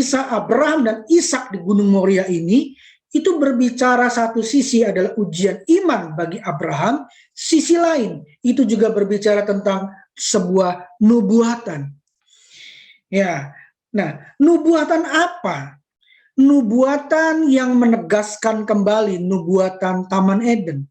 kisah Abraham dan Ishak di Gunung Moria ini itu berbicara satu sisi adalah ujian iman bagi Abraham, sisi lain itu juga berbicara tentang sebuah nubuatan. Ya, nah nubuatan apa? Nubuatan yang menegaskan kembali nubuatan Taman Eden.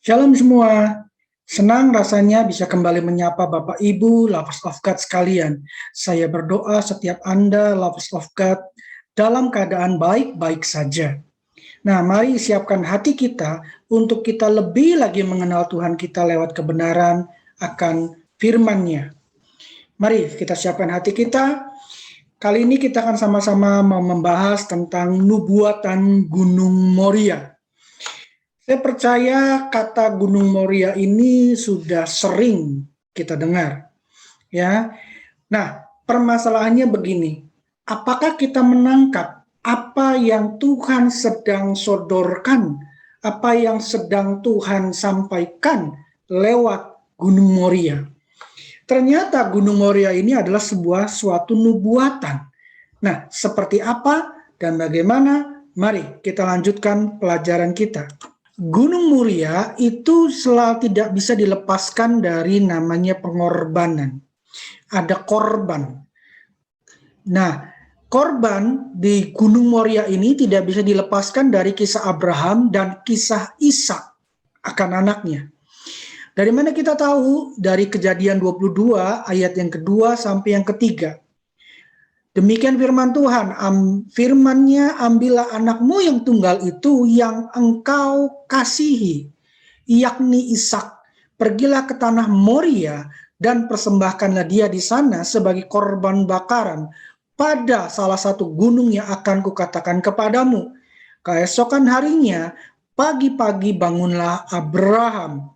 Shalom semua, senang rasanya bisa kembali menyapa Bapak Ibu Lovers of God sekalian. Saya berdoa setiap Anda Lovers of God dalam keadaan baik-baik saja. Nah, mari siapkan hati kita untuk kita lebih lagi mengenal Tuhan kita lewat kebenaran akan firman-Nya. Mari kita siapkan hati kita. Kali ini kita akan sama-sama mau membahas tentang nubuatan Gunung Moria. Saya percaya kata Gunung Moria ini sudah sering kita dengar, ya. Nah, permasalahannya begini, apakah kita menangkap apa yang Tuhan sedang sodorkan, apa yang sedang Tuhan sampaikan lewat Gunung Moria? Ternyata Gunung Moria ini adalah suatu nubuatan. Nah, seperti apa dan bagaimana? Mari kita lanjutkan pelajaran kita. Gunung Moria itu selalu tidak bisa dilepaskan dari namanya pengorbanan. Ada korban. Nah, korban di Gunung Moria ini tidak bisa dilepaskan dari kisah Abraham dan kisah Ishak akan anaknya. Dari mana kita tahu? Dari Kejadian 22 ayat yang kedua sampai yang ketiga. Demikian firman Tuhan, firman-Nya, ambillah anakmu yang tunggal itu yang engkau kasihi, yakni Ishak. Pergilah ke tanah Moria dan persembahkanlah dia di sana sebagai korban bakaran pada salah satu gunung yang akan kukatakan kepadamu. Keesokan harinya, pagi-pagi bangunlah Abraham.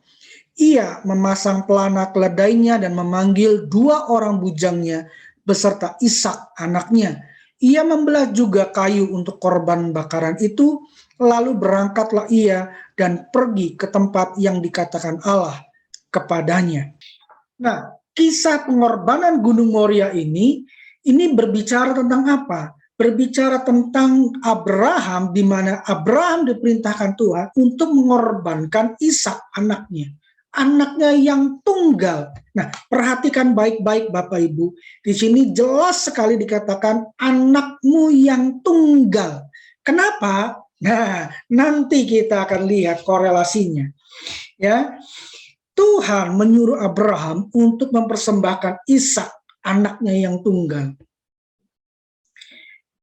Ia memasang pelana keledainya dan memanggil 2 orang bujangnya beserta Ishak anaknya. Ia membelah juga kayu untuk korban bakaran itu, lalu berangkatlah ia dan pergi ke tempat yang dikatakan Allah kepadanya. Nah, kisah pengorbanan Gunung Moria ini berbicara tentang apa? Berbicara tentang Abraham, di mana Abraham diperintahkan Tuhan untuk mengorbankan Ishak anaknya yang tunggal. Nah, perhatikan baik-baik Bapak Ibu. Di sini jelas sekali dikatakan anakmu yang tunggal. Kenapa? Nah, nanti kita akan lihat korelasinya. Ya. Tuhan menyuruh Abraham untuk mempersembahkan Ishak anaknya yang tunggal.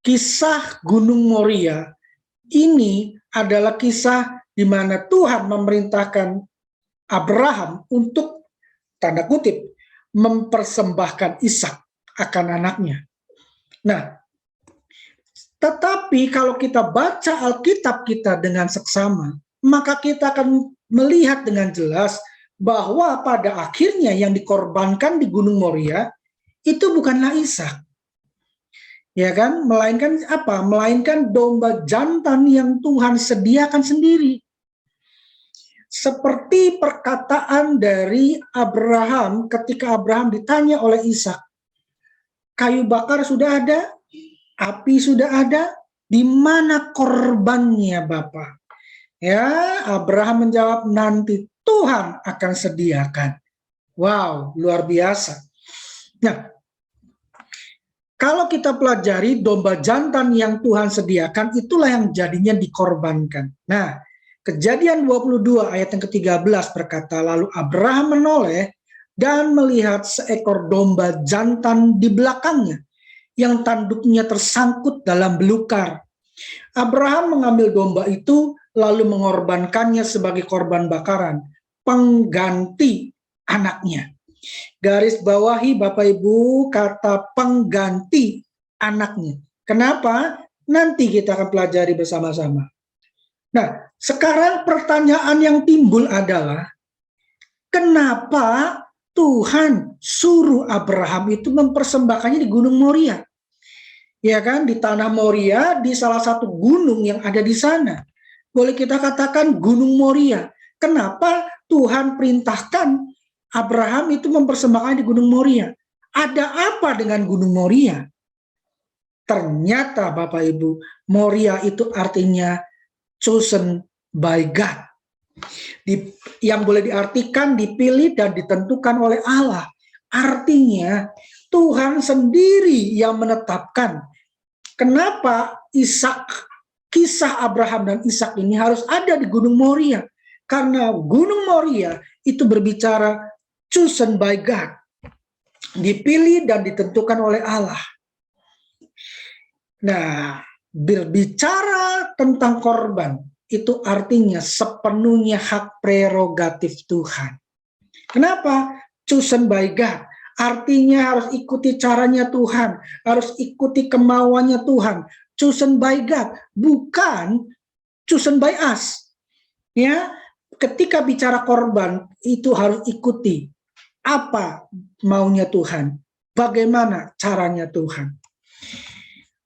Kisah Gunung Moria ini adalah kisah di mana Tuhan memerintahkan Abraham untuk, tanda kutip, mempersembahkan Ishak akan anaknya. Nah, tetapi kalau kita baca Alkitab kita dengan seksama, maka kita akan melihat dengan jelas bahwa pada akhirnya yang dikorbankan di Gunung Moria itu bukanlah Ishak. Ya kan? Melainkan apa? Melainkan domba jantan yang Tuhan sediakan sendiri. Seperti perkataan dari Abraham ketika Abraham ditanya oleh Ishak, kayu bakar sudah ada, api sudah ada, di mana korbannya Bapak? Ya, Abraham menjawab, nanti Tuhan akan sediakan. Wow, luar biasa. Nah, kalau kita pelajari domba jantan yang Tuhan sediakan, itulah yang jadinya dikorbankan. Nah, Kejadian 22 ayat yang ke-13 berkata, lalu Abraham menoleh dan melihat seekor domba jantan di belakangnya, yang tanduknya tersangkut dalam belukar. Abraham mengambil domba itu, lalu mengorbankannya sebagai korban bakaran, pengganti anaknya. Garis bawahi Bapak Ibu kata pengganti anaknya. Kenapa? Nanti kita akan pelajari bersama-sama. Nah, sekarang pertanyaan yang timbul adalah, kenapa Tuhan suruh Abraham itu mempersembahkannya di Gunung Moria. Ya kan, di tanah Moria, di salah satu gunung yang ada di sana. Boleh kita katakan Gunung Moria. Kenapa Tuhan perintahkan Abraham itu mempersembahkan di Gunung Moria? Ada apa dengan Gunung Moria? Ternyata Bapak Ibu, Moria itu artinya chosen by God. Yang boleh diartikan dipilih dan ditentukan oleh Allah. Artinya Tuhan sendiri yang menetapkan kenapa kisah Abraham dan Ishak ini harus ada di Gunung Moria. Karena Gunung Moria itu berbicara chosen by God. Dipilih dan ditentukan oleh Allah. Nah, berbicara tentang korban, itu artinya sepenuhnya hak prerogatif Tuhan. Kenapa? Chosen by God. Artinya harus ikuti caranya Tuhan, harus ikuti kemauannya Tuhan. Chosen by God, bukan chosen by us. Ya, ketika bicara korban itu harus ikuti apa maunya Tuhan, bagaimana caranya Tuhan.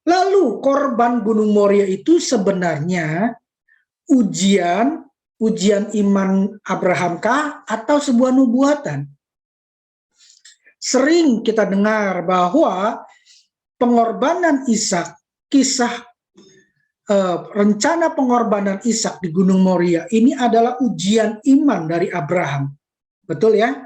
Lalu korban Gunung Moria itu sebenarnya ujian iman Abraham kah atau sebuah nubuatan? Sering kita dengar bahwa pengorbanan Ishak, kisah rencana pengorbanan Ishak di Gunung Moria ini adalah ujian iman dari Abraham. Betul ya?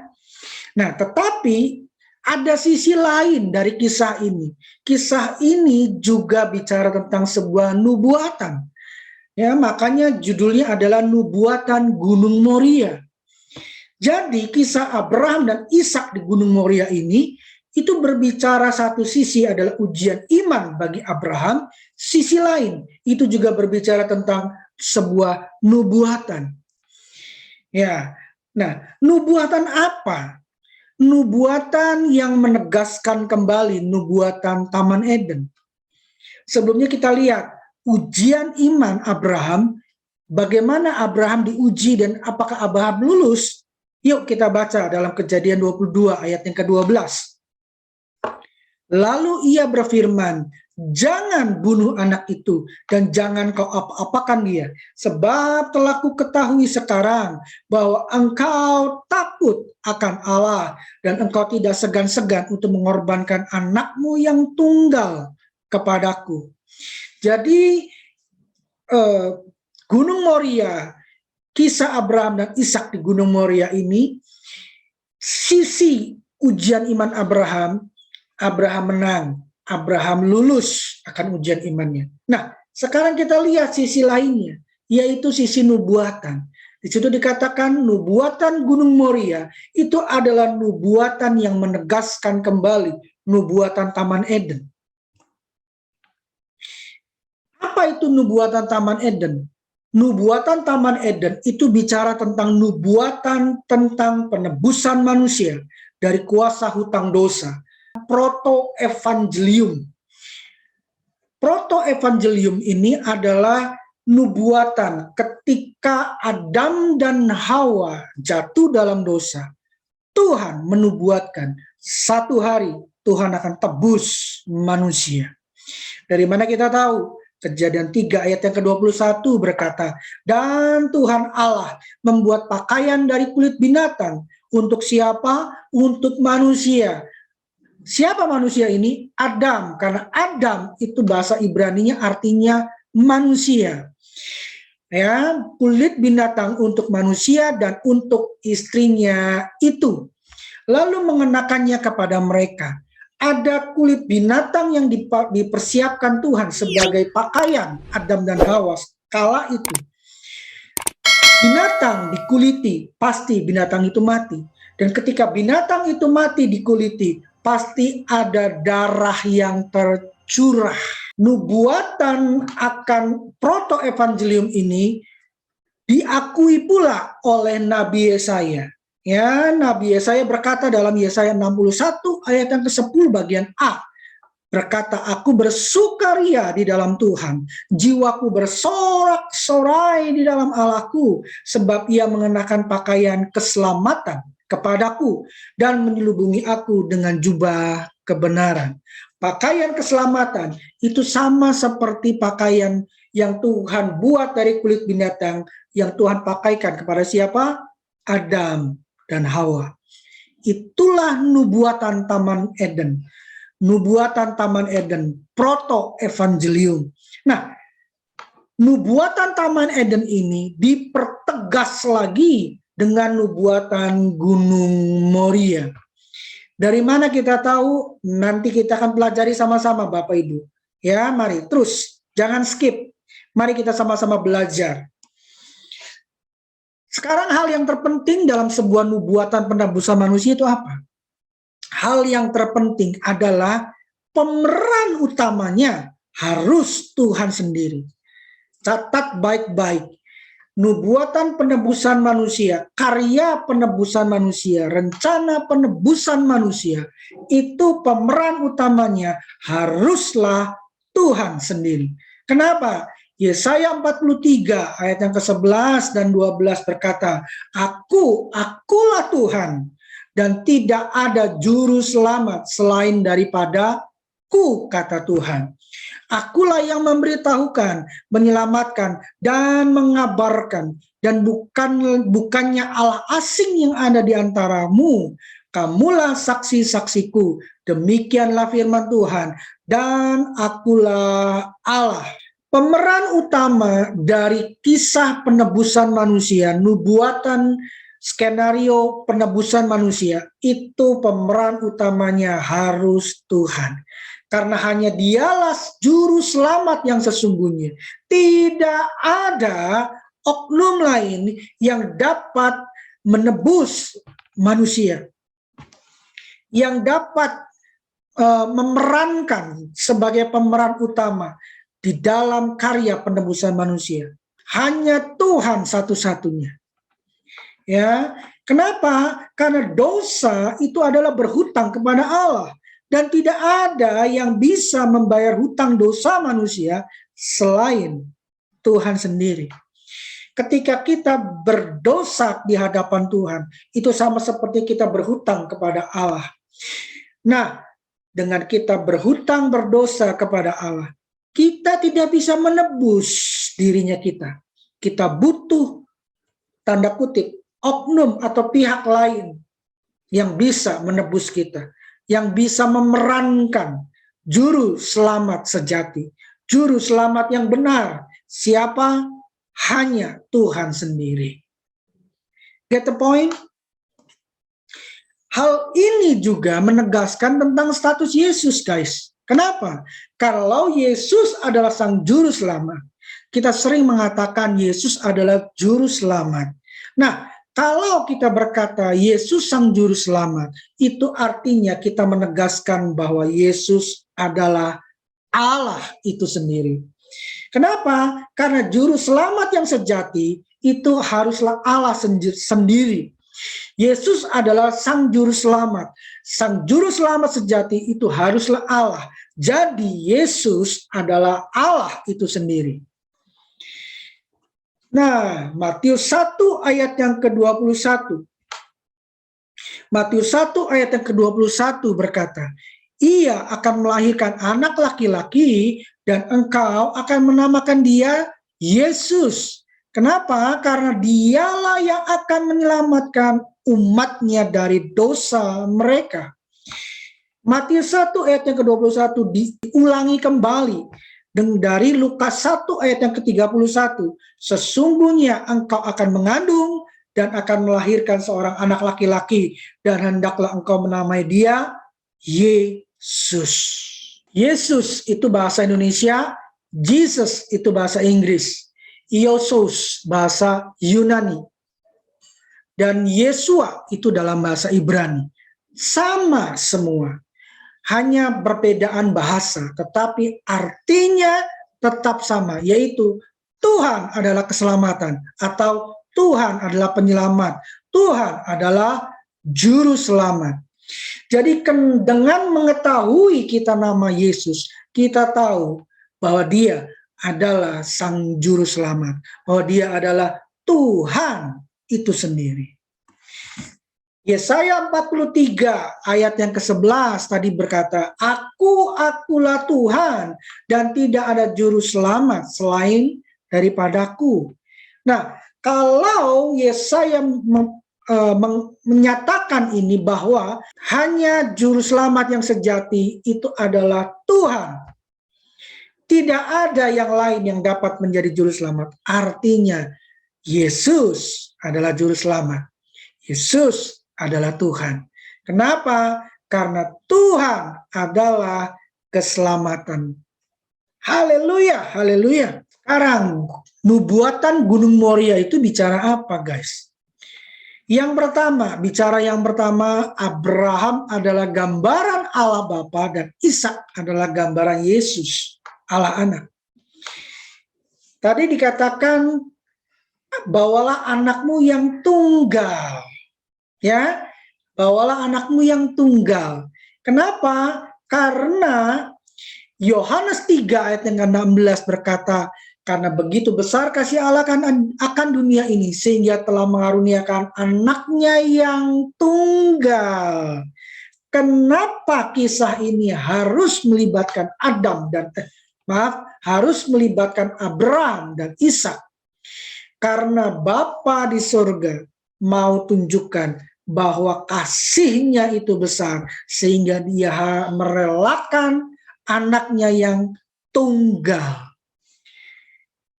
Nah, tetapi ada sisi lain dari kisah ini. Kisah ini juga bicara tentang sebuah nubuatan. Ya, makanya judulnya adalah Nubuatan Gunung Moria. Jadi kisah Abraham dan Ishak di Gunung Moria ini itu berbicara satu sisi adalah ujian iman bagi Abraham, sisi lain itu juga berbicara tentang sebuah nubuatan. Ya, nah nubuatan apa? Nubuatan yang menegaskan kembali nubuatan Taman Eden. Sebelumnya kita lihat ujian iman Abraham, bagaimana Abraham diuji dan apakah Abraham lulus? Yuk kita baca dalam Kejadian 22 ayat yang ke-12. Lalu ia berfirman, jangan bunuh anak itu dan jangan kau apa-apakan dia, sebab telah ku ketahui sekarang bahwa engkau takut akan Allah dan engkau tidak segan-segan untuk mengorbankan anakmu yang tunggal kepadaku. Jadi Gunung Moria, kisah Abraham dan Ishak di Gunung Moria ini, sisi ujian iman Abraham menang, Abraham lulus akan ujian imannya. Nah, sekarang kita lihat sisi lainnya, yaitu sisi nubuatan. Di situ dikatakan nubuatan Gunung Moria itu adalah nubuatan yang menegaskan kembali nubuatan Taman Eden. Apa itu nubuatan Taman Eden? Nubuatan Taman Eden itu bicara tentang nubuatan tentang penebusan manusia dari kuasa hutang dosa. Proto-evangelium. Proto-evangelium ini adalah nubuatan ketika Adam dan Hawa jatuh dalam dosa. Tuhan menubuatkan satu hari Tuhan akan tebus manusia. Dari mana kita tahu? Kejadian 3 ayat yang ke-21 berkata, dan Tuhan Allah membuat pakaian dari kulit binatang. Untuk siapa? Untuk manusia. Siapa manusia ini? Adam, karena Adam itu bahasa Ibraninya artinya manusia. Ya, kulit binatang untuk manusia dan untuk istrinya itu. Lalu mengenakannya kepada mereka. Ada kulit binatang yang dipersiapkan Tuhan sebagai pakaian Adam dan Hawa kala itu. Binatang dikuliti, pasti binatang itu mati. Dan ketika binatang itu mati dikuliti, pasti ada darah yang tercurah. Nubuatan akan proto-evangelium ini diakui pula oleh Nabi Yesaya. Ya, Nabi Yesaya berkata dalam Yesaya 61 ayat yang ke-10 bagian A. Berkata, aku bersukaria di dalam Tuhan, jiwaku bersorak-sorai di dalam Allahku, sebab ia mengenakan pakaian keselamatan kepadaku dan menyelubungi aku dengan jubah kebenaran. Pakaian keselamatan itu sama seperti pakaian yang Tuhan buat dari kulit binatang yang Tuhan pakaikan kepada siapa? Adam dan Hawa. Itulah nubuatan Taman Eden. Nubuatan Taman Eden, proto-evangelium. Nah, nubuatan Taman Eden ini dipertegas lagi dengan nubuatan Gunung Moria. Dari mana kita tahu? Nanti kita akan pelajari sama-sama Bapak Ibu. Ya, mari terus, jangan skip. Mari kita sama-sama belajar. Sekarang hal yang terpenting dalam sebuah nubuatan penebusan manusia itu apa? Hal yang terpenting adalah pemeran utamanya harus Tuhan sendiri. Catat baik-baik. Nubuatan penebusan manusia, karya penebusan manusia, rencana penebusan manusia, itu pemeran utamanya haruslah Tuhan sendiri. Kenapa? Yesaya 43 ayat yang ke-11 dan 12 berkata, Akulah Tuhan, dan tidak ada juru selamat selain daripada-Ku, kata Tuhan. Akulah yang memberitahukan, menyelamatkan, dan mengabarkan, dan bukannya Allah asing yang ada di antaramu. Kamulah saksi-saksiku, demikianlah firman Tuhan, dan akulah Allah. Pemeran utama dari kisah penebusan manusia, nubuatan skenario penebusan manusia, itu pemeran utamanya harus Tuhan. Karena hanya dialah juru selamat yang sesungguhnya. Tidak ada oknum lain yang dapat menebus manusia, yang dapat memerankan sebagai pemeran utama di dalam karya penebusan manusia. Hanya Tuhan satu-satunya. Ya, kenapa? Karena dosa itu adalah berhutang kepada Allah, dan tidak ada yang bisa membayar hutang dosa manusia selain Tuhan sendiri. Ketika kita berdosa di hadapan Tuhan, itu sama seperti kita berhutang kepada Allah. Nah, dengan kita berhutang berdosa kepada Allah, kita tidak bisa menebus dirinya kita. Kita butuh, tanda kutip, oknum atau pihak lain yang bisa menebus kita, yang bisa memerankan juru selamat sejati, juru selamat yang benar. Siapa? Hanya Tuhan sendiri. Get the point? Hal ini juga menegaskan tentang status Yesus, guys. Kenapa? Kalau Yesus adalah sang juru selamat, kita sering mengatakan Yesus adalah juru selamat. Nah, kalau kita berkata Yesus sang juru selamat, itu artinya kita menegaskan bahwa Yesus adalah Allah itu sendiri. Kenapa? Karena juru selamat yang sejati itu haruslah Allah sendiri. Yesus adalah sang juru selamat. Sang juru selamat sejati itu haruslah Allah. Jadi Yesus adalah Allah itu sendiri. Nah, Matius 1 ayat yang ke-21. Matius 1 ayat yang ke-21 berkata, Ia akan melahirkan anak laki-laki dan engkau akan menamakan dia Yesus. Kenapa? Karena dialah yang akan menyelamatkan umatnya dari dosa mereka. Matius 1 ayat yang ke-21 diulangi kembali. Dan dari Lukas 1 ayat yang ke-31, sesungguhnya engkau akan mengandung dan akan melahirkan seorang anak laki-laki, dan hendaklah engkau menamai dia Yesus. Yesus itu bahasa Indonesia, Jesus itu bahasa Inggris, Iosos bahasa Yunani, dan Yesua itu dalam bahasa Ibrani. Sama semua. Hanya perbedaan bahasa, tetapi artinya tetap sama, yaitu Tuhan adalah keselamatan, atau Tuhan adalah penyelamat, Tuhan adalah juru selamat. Jadi dengan mengetahui kita nama Yesus, kita tahu bahwa dia adalah sang juru selamat, bahwa dia adalah Tuhan itu sendiri. Yesaya 43 ayat yang ke-11 tadi berkata, akulah Tuhan dan tidak ada juru selamat selain daripadaku. Nah, kalau Yesaya menyatakan ini bahwa hanya juru selamat yang sejati itu adalah Tuhan. Tidak ada yang lain yang dapat menjadi juru selamat. Artinya Yesus adalah juru selamat. Yesus adalah Tuhan. Kenapa? Karena Tuhan adalah keselamatan. Haleluya, haleluya. Sekarang, nubuatan Gunung Moria itu bicara apa, guys? Yang pertama, Abraham adalah gambaran Allah Bapa dan Ishak adalah gambaran Yesus, Allah Anak. Tadi dikatakan, bawalah anakmu yang tunggal. Ya, bawalah anakmu yang tunggal. Kenapa? Karena Yohanes 3 ayat yang ke-16 berkata, karena begitu besar kasih Allah akan dunia ini, sehingga telah mengaruniakan anaknya yang tunggal. Kenapa kisah ini harus melibatkan harus melibatkan Abraham dan Ishak? Karena Bapa di surga mau tunjukkan bahwa kasihnya itu besar, sehingga dia merelakan anaknya yang tunggal.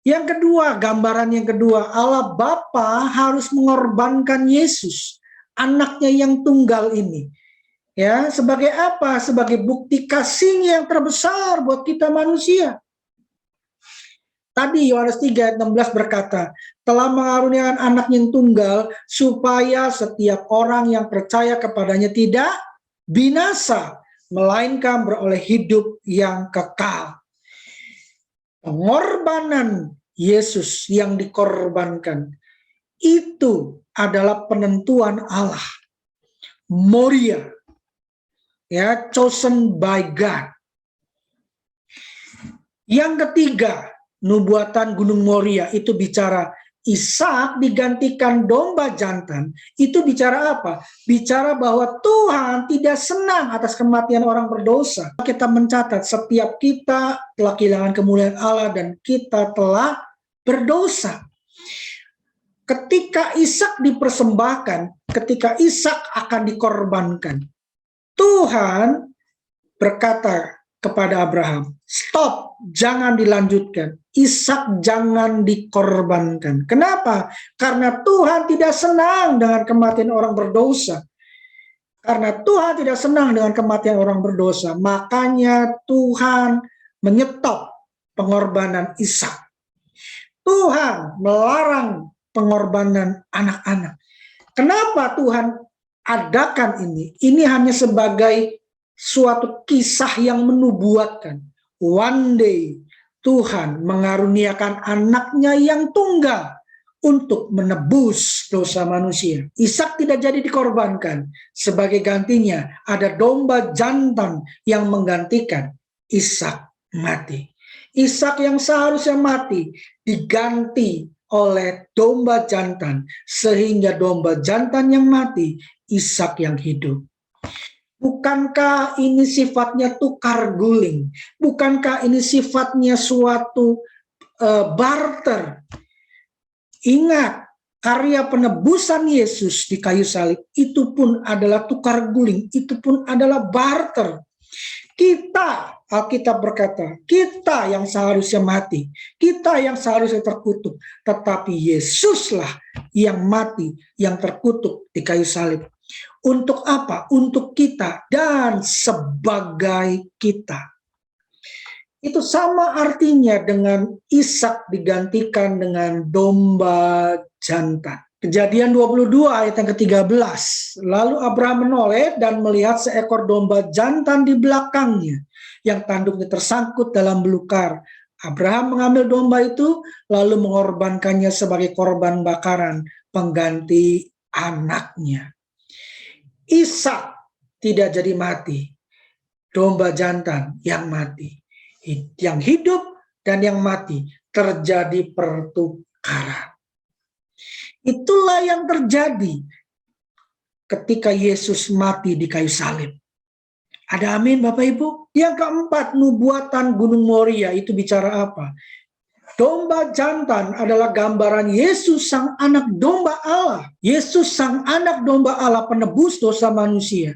Yang kedua, gambaran yang kedua, Allah Bapa harus mengorbankan Yesus, anaknya yang tunggal ini. Ya, sebagai apa? Sebagai bukti kasihnya yang terbesar buat kita manusia. Tadi Yohanes 3 ayat 16 berkata, telah mengaruniakan anak yang tunggal supaya setiap orang yang percaya kepadanya tidak binasa, melainkan beroleh hidup yang kekal. Pengorbanan Yesus yang dikorbankan itu adalah penentuan Allah. Moria, ya, chosen by God. Yang ketiga, nubuatan Gunung Moria itu bicara Ishak digantikan domba jantan. Itu bicara apa? Bicara bahwa Tuhan tidak senang atas kematian orang berdosa. Kita mencatat setiap kita telah kehilangan kemuliaan Allah dan kita telah berdosa. Ketika Ishak dipersembahkan, ketika Ishak akan dikorbankan, Tuhan berkata kepada Abraham, stop, jangan dilanjutkan. Ishak jangan dikorbankan. Kenapa? Karena Tuhan tidak senang dengan kematian orang berdosa. Karena Tuhan tidak senang dengan kematian orang berdosa, makanya Tuhan menyetop pengorbanan Ishak. Tuhan melarang pengorbanan anak-anak. Kenapa Tuhan adakan ini? Ini hanya sebagai suatu kisah yang menubuatkan. One day Tuhan mengaruniakan anaknya yang tunggal untuk menebus dosa manusia. Ishak tidak jadi dikorbankan. Sebagai gantinya ada domba jantan yang menggantikan Ishak mati. Ishak yang seharusnya mati diganti oleh domba jantan, sehingga domba jantan yang mati, Ishak yang hidup. Bukankah ini sifatnya tukar guling? Bukankah ini sifatnya suatu barter? Ingat, karya penebusan Yesus di kayu salib itu pun adalah tukar guling, itu pun adalah barter. Kita, Alkitab berkata, kita yang seharusnya mati, kita yang seharusnya terkutuk, tetapi Yesuslah yang mati, yang terkutuk di kayu salib. Untuk apa? Untuk kita dan sebagai kita. Itu sama artinya dengan Ishak digantikan dengan domba jantan. Kejadian 22 ayat yang ke-13. Lalu Abraham menoleh dan melihat seekor domba jantan di belakangnya yang tanduknya tersangkut dalam belukar. Abraham mengambil domba itu lalu mengorbankannya sebagai korban bakaran pengganti anaknya. Ishak tidak jadi mati, domba jantan yang mati. Yang hidup dan yang mati terjadi pertukaran. Itulah yang terjadi ketika Yesus mati di kayu salib. Ada amin Bapak Ibu? Yang keempat, nubuatan Gunung Moria itu bicara apa? Domba jantan adalah gambaran Yesus sang anak domba Allah. Yesus sang anak domba Allah, penebus dosa manusia.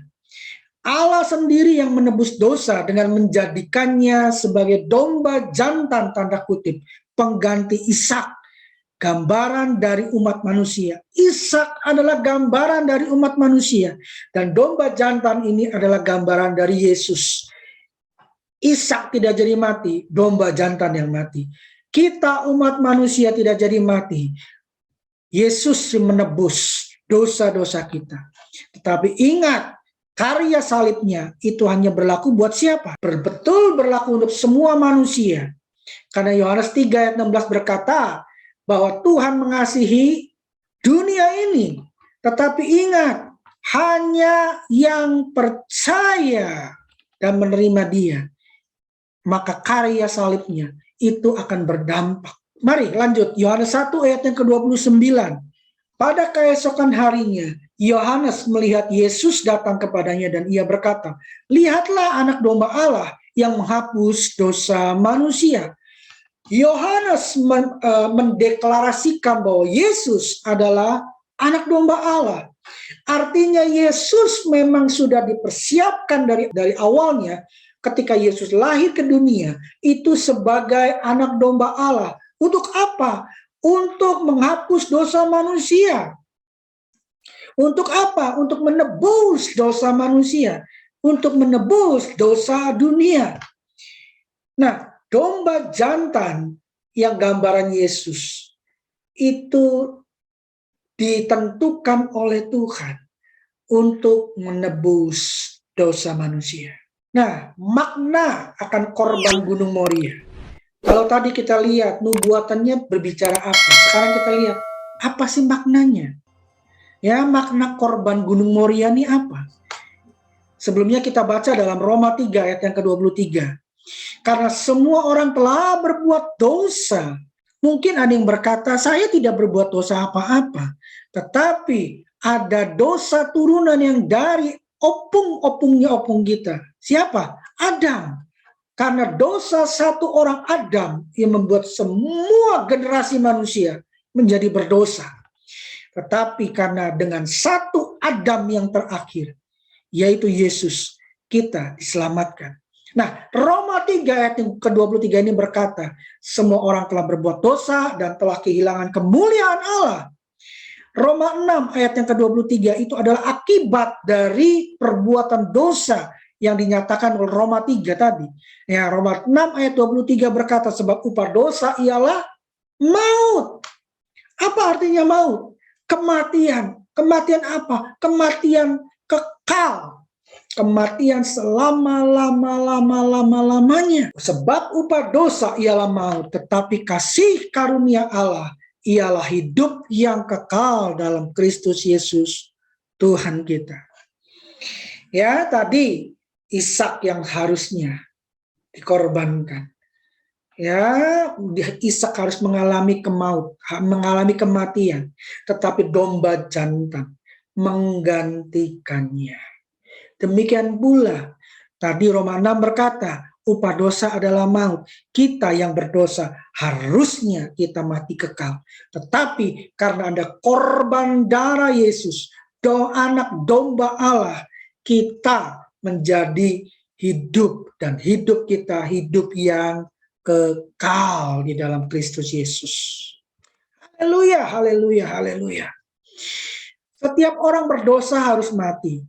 Allah sendiri yang menebus dosa dengan menjadikannya sebagai domba jantan, tanda kutip, pengganti Ishak, gambaran dari umat manusia. Ishak adalah gambaran dari umat manusia, dan domba jantan ini adalah gambaran dari Yesus. Ishak tidak jadi mati, domba jantan yang mati. Kita umat manusia tidak jadi mati. Yesus menebus dosa-dosa kita. Tetapi ingat, karya salibnya itu hanya berlaku buat siapa? Betul berlaku untuk semua manusia. Karena Yohanes 3 ayat 16 berkata bahwa Tuhan mengasihi dunia ini. Tetapi ingat, hanya yang percaya dan menerima Dia, maka karya salibnya itu akan berdampak. Mari lanjut, Yohanes 1 ayat yang ke-29. Pada keesokan harinya, Yohanes melihat Yesus datang kepadanya dan ia berkata, lihatlah anak domba Allah yang menghapus dosa manusia. Yohanes mendeklarasikan bahwa Yesus adalah anak domba Allah. Artinya Yesus memang sudah dipersiapkan dari awalnya. Ketika Yesus lahir ke dunia, itu sebagai anak domba Allah. Untuk apa? Untuk menghapus dosa manusia. Untuk apa? Untuk menebus dosa manusia. Untuk menebus dosa dunia. Nah, domba jantan yang gambaran Yesus itu ditentukan oleh Tuhan untuk menebus dosa manusia. Nah, makna akan korban Gunung Moria. Kalau tadi kita lihat nubuatannya berbicara apa, sekarang kita lihat apa sih maknanya. Ya, makna korban Gunung Moria ini apa? Sebelumnya kita baca dalam Roma 3 ayat yang ke-23. Karena semua orang telah berbuat dosa. Mungkin ada yang berkata, saya tidak berbuat dosa apa-apa. Tetapi ada dosa turunan yang dari opung-opungnya opung kita. Siapa? Adam. Karena dosa satu orang Adam yang membuat semua generasi manusia menjadi berdosa. Tetapi karena dengan satu Adam yang terakhir, yaitu Yesus, kita diselamatkan. Nah, Roma 3 ayat yang ke-23 ini berkata, semua orang telah berbuat dosa dan telah kehilangan kemuliaan Allah. Roma 6 ayat yang ke-23 itu adalah akibat dari perbuatan dosa yang dinyatakan oleh Roma 3 tadi. Ya, Roma 6 ayat 23 berkata, sebab upah dosa ialah maut. Apa artinya maut? Kematian. Kematian apa? Kematian kekal. Kematian selama-lamanya. Sebab upah dosa ialah maut, tetapi kasih karunia Allah ialah hidup yang kekal dalam Kristus Yesus, Tuhan kita. Ya, tadi Ishak yang harusnya dikorbankan. Ya, Ishak harus mengalami kematian, tetapi domba jantan menggantikannya. Demikian pula tadi Roma 6 berkata, upah dosa adalah maut. Kita yang berdosa harusnya kita mati kekal. Tetapi karena ada korban darah Yesus, anak domba Allah, kita menjadi hidup, dan hidup kita hidup yang kekal di dalam Kristus Yesus. Haleluya, haleluya, haleluya. Setiap orang berdosa harus mati.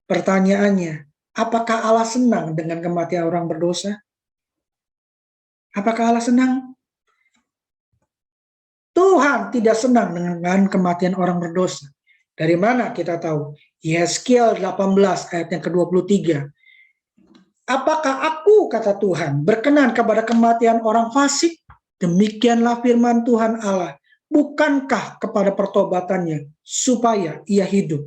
Pertanyaannya, apakah Allah senang dengan kematian orang berdosa? Apakah Allah senang? Tuhan tidak senang dengan kematian orang berdosa. Dari mana kita tahu? Yeskiel 18 ayat yang ke-23. Apakah aku, kata Tuhan, berkenan kepada kematian orang fasik? Demikianlah firman Tuhan Allah. Bukankah kepada pertobatannya supaya ia hidup?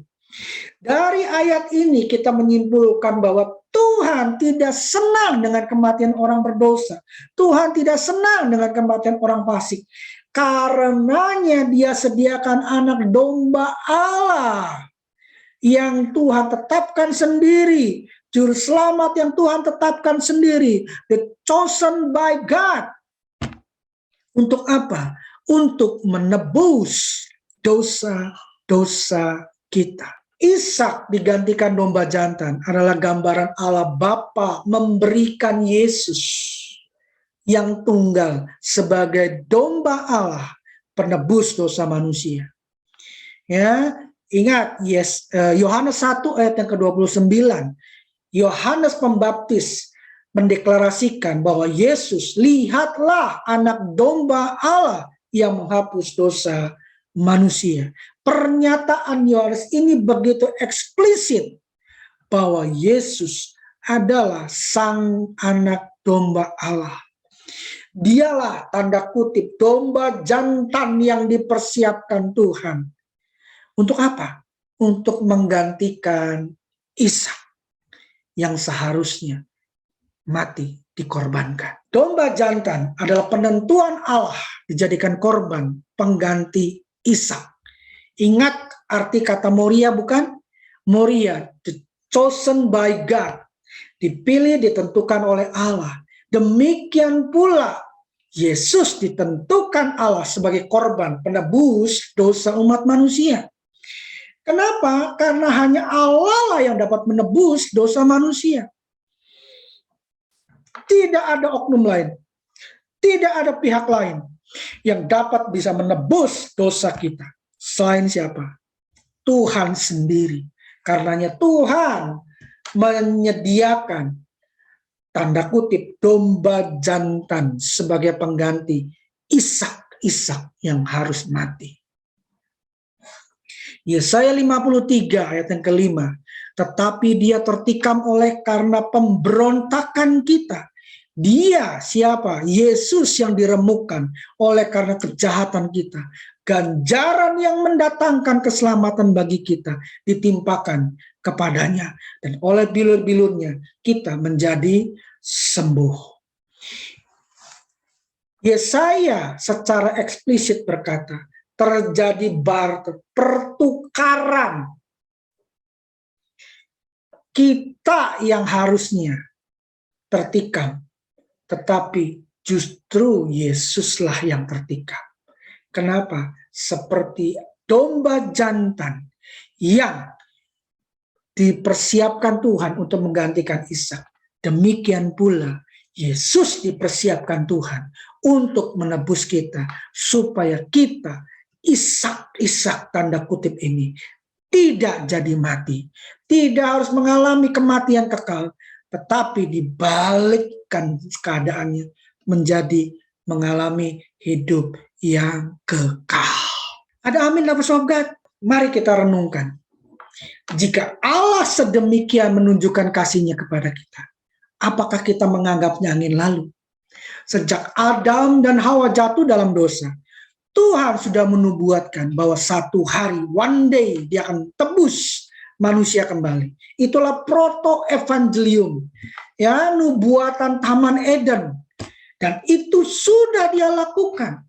Dari ayat ini kita menyimpulkan bahwa Tuhan tidak senang dengan kematian orang berdosa. Tuhan tidak senang dengan kematian orang fasik. Karenanya Dia sediakan anak domba Allah yang Tuhan tetapkan sendiri, juru selamat yang Tuhan tetapkan sendiri, the chosen by God. Untuk apa? Untuk menebus dosa-dosa kita. Ishak digantikan domba jantan adalah gambaran Allah Bapa memberikan Yesus yang tunggal sebagai domba Allah penebus dosa manusia. Ya, ingat Yohanes 1 ayat yang ke-29. Yohanes Pembaptis mendeklarasikan bahwa Yesus, lihatlah anak domba Allah yang menghapus dosa manusia. Pernyataan Yohanes ini begitu eksplisit bahwa Yesus adalah sang anak domba Allah. Dialah tanda kutip domba jantan yang dipersiapkan Tuhan. Untuk apa? Untuk menggantikan Ishak yang seharusnya mati dikorbankan. Domba jantan adalah penentuan Allah dijadikan korban pengganti Ishak. Ingat arti kata Moria bukan? Moria, the chosen by God. Dipilih, ditentukan oleh Allah. Demikian pula Yesus ditentukan Allah sebagai korban penebus dosa umat manusia. Kenapa? Karena hanya Allah lah yang dapat menebus dosa manusia. Tidak ada oknum lain. Tidak ada pihak lain yang dapat bisa menebus dosa kita. Selain siapa? Tuhan sendiri. Karenanya Tuhan menyediakan tanda kutip domba jantan sebagai pengganti Ishak yang harus mati. Yesaya 53 ayat yang kelima, tetapi dia tertikam oleh karena pemberontakan kita. Dia siapa? Yesus yang diremukkan oleh karena kejahatan kita. Ganjaran yang mendatangkan keselamatan bagi kita ditimpakan kepadanya. Dan oleh bilur-bilurnya kita menjadi sembuh. Yesaya secara eksplisit berkata, terjadi pertukaran. Kita yang harusnya tertikam, tetapi justru Yesuslah yang tertikam. Kenapa? Seperti domba jantan yang dipersiapkan Tuhan untuk menggantikan Ishak. Demikian pula Yesus dipersiapkan Tuhan untuk menebus kita supaya kita Ishak tanda kutip ini tidak jadi mati, tidak harus mengalami kematian kekal, tetapi dibalikkan keadaannya menjadi mengalami hidup yang kekal. Ada amin lah sobat. Mari kita renungkan. Jika Allah sedemikian menunjukkan kasih-Nya kepada kita, apakah kita menganggapnya angin lalu? Sejak Adam dan Hawa jatuh dalam dosa, Tuhan sudah menubuatkan bahwa satu hari, one day, dia akan tebus manusia kembali. Itulah proto-evangelium, ya, nubuatan Taman Eden. Dan itu sudah dia lakukan.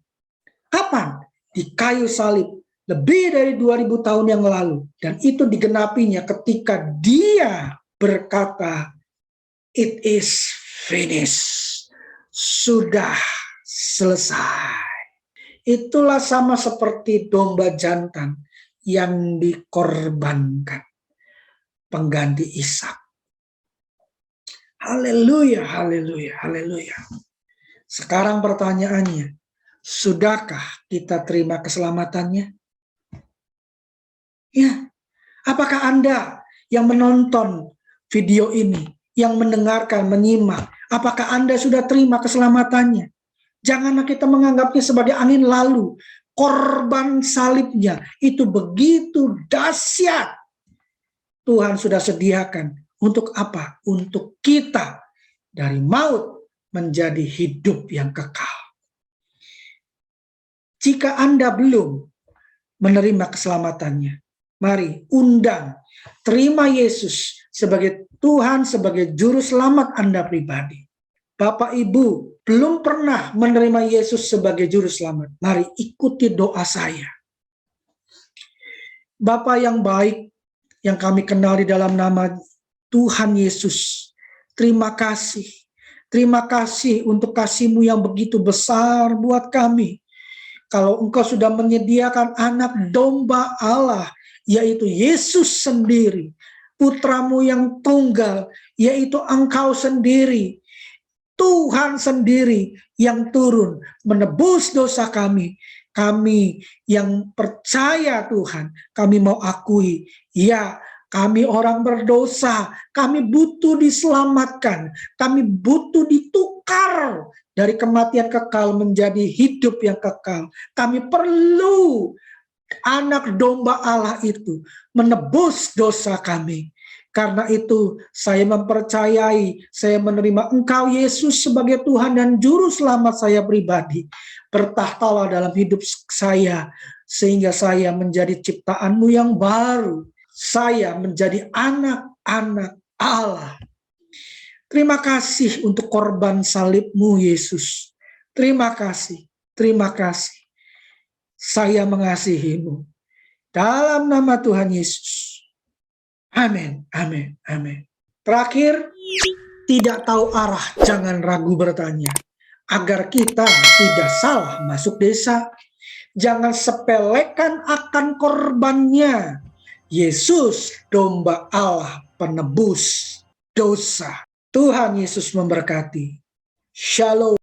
Kapan? Di kayu salib, lebih dari 2000 tahun yang lalu. Dan itu digenapinya ketika dia berkata, it is finished. Sudah selesai. Itulah sama seperti domba jantan yang dikorbankan, pengganti Ishak. Haleluya, haleluya, haleluya. Sekarang pertanyaannya, sudahkah kita terima keselamatannya? Ya, apakah Anda yang menonton video ini, yang mendengarkan, menyimak, apakah Anda sudah terima keselamatannya? Janganlah kita menganggapnya sebagai angin lalu. Korban salibnya itu begitu dahsyat. Tuhan sudah sediakan. Untuk apa? Untuk kita dari maut menjadi hidup yang kekal. Jika Anda belum menerima keselamatannya, mari undang, terima Yesus sebagai Tuhan, sebagai juru selamat Anda pribadi. Bapak Ibu belum pernah menerima Yesus sebagai juru selamat, mari ikuti doa saya. Bapa yang baik, yang kami kenal di dalam nama Tuhan Yesus. Terima kasih. Terima kasih untuk kasih-Mu yang begitu besar buat kami. Kalau Engkau sudah menyediakan anak domba Allah, yaitu Yesus sendiri, putra-Mu yang tunggal, yaitu Engkau sendiri, Tuhan sendiri yang turun menebus dosa kami. Kami yang percaya Tuhan, kami mau akui, ya, kami orang berdosa, kami butuh diselamatkan, kami butuh ditukar dari kematian kekal menjadi hidup yang kekal. Kami perlu anak domba Allah itu menebus dosa kami. Karena itu saya mempercayai, saya menerima Engkau Yesus sebagai Tuhan dan Juru Selamat saya pribadi. Bertahtalah dalam hidup saya, sehingga saya menjadi ciptaan-Mu yang baru. Saya menjadi anak-anak Allah. Terima kasih untuk korban salib-Mu Yesus. Terima kasih, terima kasih. Saya mengasihi-Mu. Dalam nama Tuhan Yesus. Amin, amin, amin. Terakhir, tidak tahu arah, jangan ragu bertanya. Agar kita tidak salah masuk desa, jangan sepelekan akan korbannya. Yesus, domba Allah, penebus dosa. Tuhan Yesus memberkati. Shalom.